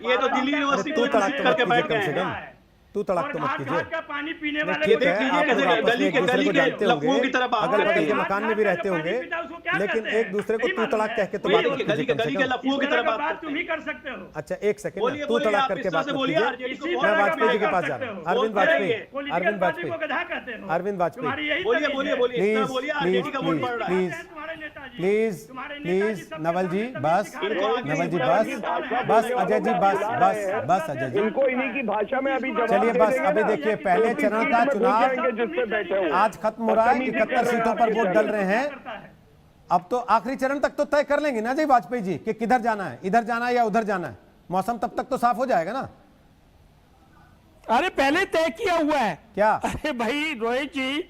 ये तो दिल्ली यूनिवर्सिटी करके बैठ गए हैं। तू तड़क तो मत कीजिए, पानी पीने वाले ठीक है, आप लोग आपस में एक दूसरे को जानते होंगे, अगल बगल के मकान में भी रहते होंगे, लेकिन एक दूसरे को तू तड़क कह के तो बात मत कीजिए कम से कम। तुम ही कर सकते हो। अच्छा, एक सेकंड, तू तड़क करके बात मत कीजिए। मैं वाजपेयी जी के पास जा रहा हूँ, अरविंद वाजपेयी, अरविंद वाजपेयी, प्लीज, नवल जी बस, बस अजय जी, बस अजय जी, इनको इन्हीं की भाषा में अभी चलिए बस। अभी देखिए, पहले चरण का चुनाव आज खत्म हो रहा है, 71 सीटों पर वोट डल रहे हैं। अब तो आखिरी चरण तक तो तय कर लेंगे ना जी वाजपेयी जी कि किधर जाना है, इधर जाना है या उधर जाना है। मौसम तब तक तो साफ हो जाएगा ना। अरे पहले तय किया हुआ है क्या? अरे भाई रोहित जी,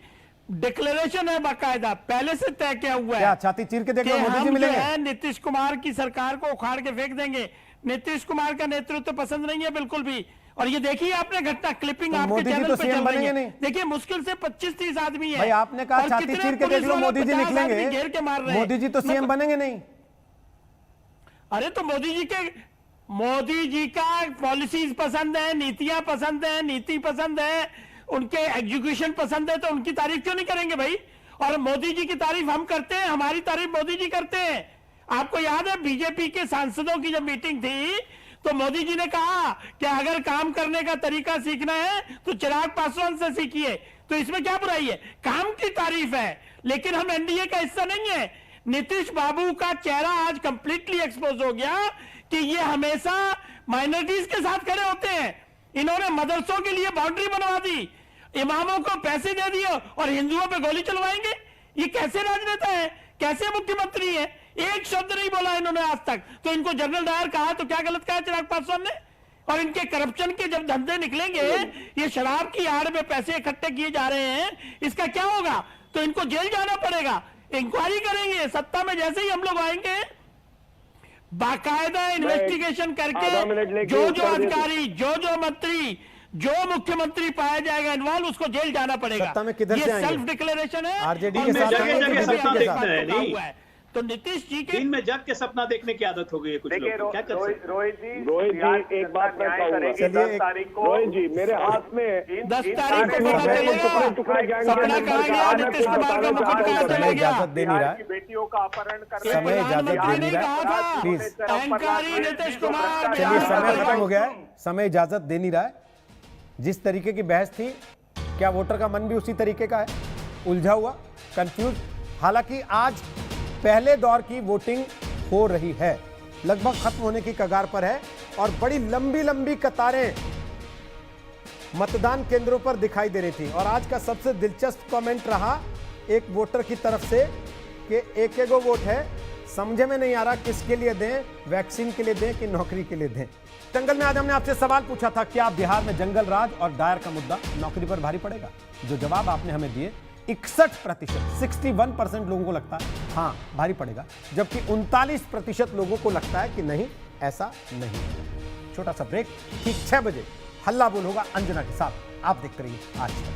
डिक्लेरेशन है बाकायदा, पहले से तय किया हुआ है। क्या छाती चीर के देखो मोदी जी मिलेंगे? नीतीश कुमार की सरकार को उखाड़ के फेंक देंगे। नीतीश कुमार का नेतृत्व पसंद नहीं है बिल्कुल भी। और ये देखिए आपने घटना क्लिपिंग आपके चैनल पे चल रही है। देखिए मुश्किल से 25-30 आदमी है। भाई आपने कहा छाती चीर के देख लो, मोदी जी निकलेंगे, घेर के मार रहे हैं। मोदी जी तो सीएम बनेंगे नहीं। अरे तो मोदी जी का पॉलिसीज पसंद है, नीतियां पसंद है, नीति पसंद है, उनके एग्जीक्यूशन पसंद है, तो उनकी तारीफ क्यों नहीं करेंगे भाई? और मोदी जी की तारीफ हम करते हैं, हमारी तारीफ मोदी जी करते हैं। आपको याद है बीजेपी के सांसदों की जब मीटिंग थी तो मोदी जी ने कहा कि अगर काम करने का तरीका सीखना है तो चिराग पासवान से सीखिए। तो इसमें क्या बुराई है? काम की तारीफ है। लेकिन हम एनडीए का हिस्सा नहीं है। नीतीश बाबू का चेहरा आज कंप्लीटली एक्सपोज हो गया कि ये हमेशा माइनॉरिटीज के साथ खड़े होते हैं। इन्होंने मदरसों के लिए बाउंड्री बनवा दी, इमामों को पैसे दे दिए और हिंदुओं पे गोली चलवाएंगे। ये कैसे राजनेता है, कैसे मुख्यमंत्री है? एक शब्द नहीं बोला इन्होंने आज तक। तो इनको जनरल डायर कहा तो क्या गलत कहा चिराग पासवान ने? और इनके करप्शन के जब धंधे निकलेंगे, ये शराब की आड़ में पैसे इकट्ठे किए जा रहे हैं, इसका क्या होगा? तो इनको जेल जाना पड़ेगा, इंक्वायरी करेंगे। सत्ता में जैसे ही हम लोग आएंगे बाकायदा इन्वेस्टिगेशन करके जो अधिकारी, जो मंत्री, जो मुख्यमंत्री पाया जाएगा इन्वॉल्व, उसको जेल जाना पड़ेगा। सत्ता में किधर से आएंगे? सेल्फ डिक्लेरेशन है, आरजेडी के साथ हुआ है। तो नीतीश जी के दिन में जग के सपना देखने की आदत हो गई है कुछ लोगों को। क्या कर सकते हैं? रोहित जी एक बात मैं कहूंगा, 10 तारीख को रोहित जी मेरे हाथ में 10 तारीख को पता चलेगा टुकड़े सपना कहा गया, नीतीश कुमार का मुकुट कहा चला गया। इजाजत दे नहीं रहा है, बेटियों का अपहरण करने समय इजाजत दे नहीं रहा है, प्लीज। अहंकारी नीतीश कुमार। चलिए समय खत्म हो गया है, समय इजाजत दे नहीं रहा है। जिस तरीके की बहस थी, क्या वोटर का मन भी उसी तरीके का है? उलझा हुआ, कंफ्यूज। हालांकि आज पहले दौर की वोटिंग हो रही है, लगभग खत्म होने की कगार पर है और बड़ी लंबी लंबी कतारें मतदान केंद्रों पर दिखाई दे रही थी। और आज का सबसे दिलचस्प कमेंट रहा एक वोटर की तरफ से कि एक वोट है, समझे में नहीं आ रहा किसके लिए दें, वैक्सीन के लिए दें कि नौकरी के लिए दें। जंगल में आज हमने आपसे सवाल पूछा था, क्या बिहार में जंगल राज और डायर का मुद्दा नौकरी पर भारी पड़ेगा? जो जवाब आपने हमें दिए, 61%, 61% लोगों को लगता है हाँ भारी पड़ेगा, जबकि 39% लोगों को लगता है कि नहीं, ऐसा नहीं। छोटा सा ब्रेक, ठीक 6 बजे हल्ला बोल होगा अंजना के साथ। आप देखते रहिए आज तक।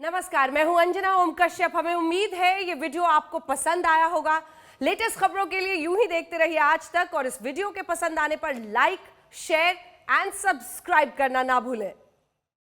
नमस्कार, मैं हूं अंजना ओम कश्यप। हमें उम्मीद है ये वीडियो आपको पसंद आया होगा। लेटेस्ट खबरों के लिए यूं ही देखते रहिए आज तक, और इस वीडियो के पसंद आने पर लाइक, शेयर एंड सब्सक्राइब करना ना भूलें।